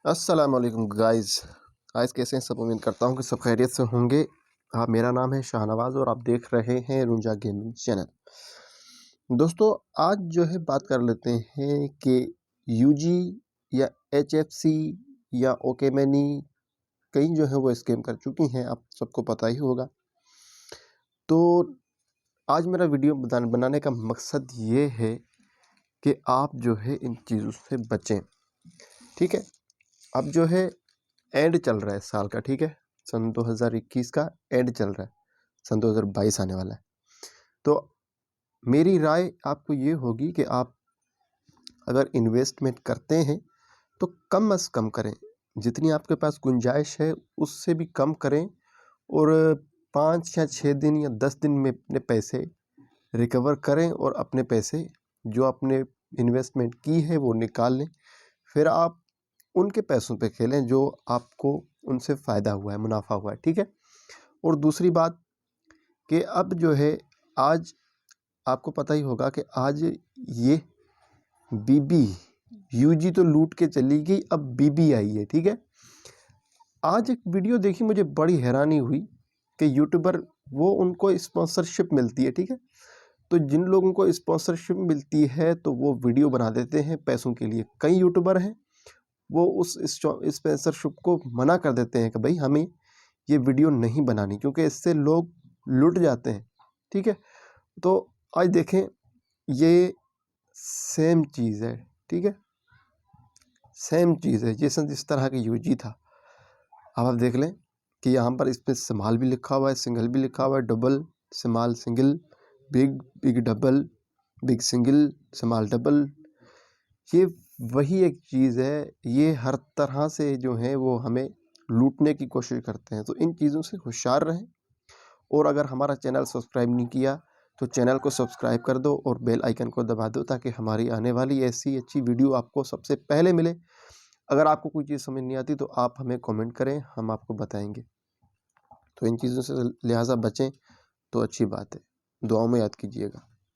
अस्सलाम वालेकुम guys. Guys कैसे हैं सब? उम्मीद करता हूँ कि सब खैरियत से होंगे। मेरा नाम है शाहनवाज और आप देख रहे हैं रूंझा गेमिंग चैनल। दोस्तों, आज जो है बात कर लेते हैं कि यूजी या एचएफसी या ओके मैनी कई जो है वो स्कैम कर चुकी हैं, आप सबको पता ही होगा। तो आज मेरा वीडियो बनाने का मकसद ये है कि आप जो है इन चीज़ों से बचें। ठीक है, अब जो है एंड चल रहा है साल का, ठीक है, सन 2021 का एंड चल रहा है, सन 2022 आने वाला है। तो मेरी राय आपको ये होगी कि आप अगर इन्वेस्टमेंट करते हैं तो कम से कम करें, जितनी आपके पास गुंजाइश है उससे भी कम करें, और 5 या 6 दिन या 10 दिन में अपने पैसे रिकवर करें और अपने पैसे जो आपने इन्वेस्टमेंट की है वो निकाल लें। फिर आप उनके पैसों पे खेलें जो आपको उनसे फ़ायदा हुआ है, मुनाफा हुआ है। ठीक है। और दूसरी बात कि अब जो है आज आपको पता ही होगा कि आज ये बीबी यूजी तो लूट के चली गई, अब बीबी आई है। ठीक है। आज एक वीडियो देखी, मुझे बड़ी हैरानी हुई कि यूट्यूबर वो उनको स्पॉन्सरशिप मिलती है। ठीक है। तो जिन लोगों को स्पॉन्सरशिप मिलती है तो वो वीडियो बना देते हैं पैसों के लिए। कई यूट्यूबर हैं वो उस स्पॉन्सरशिप को मना कर देते हैं कि भाई हमें ये वीडियो नहीं बनानी, क्योंकि इससे लोग लुट जाते हैं। ठीक है। तो आज देखें, ये सेम चीज़ है। ठीक है, सेम चीज़ है जैसे जिस तरह का यूजी था। अब आप देख लें कि यहाँ पर इस पर स्मॉल भी लिखा हुआ है, सिंगल भी लिखा हुआ है, double small single, big big double, big single small double. ये वही एक चीज़ है, ये हर तरह से जो है वो हमें लूटने की कोशिश करते हैं। तो इन चीज़ों से होशियार रहें। और अगर हमारा चैनल सब्सक्राइब नहीं किया तो चैनल को सब्सक्राइब कर दो और बेल आइकन को दबा दो, ताकि हमारी आने वाली ऐसी अच्छी वीडियो आपको सबसे पहले मिले। अगर आपको कोई चीज़ समझ नहीं आती तो आप हमें कमेंट करें, हम आपको बताएंगे। तो इन चीज़ों से लिहाजा बचें तो अच्छी बात है। दुआओं में याद कीजिएगा।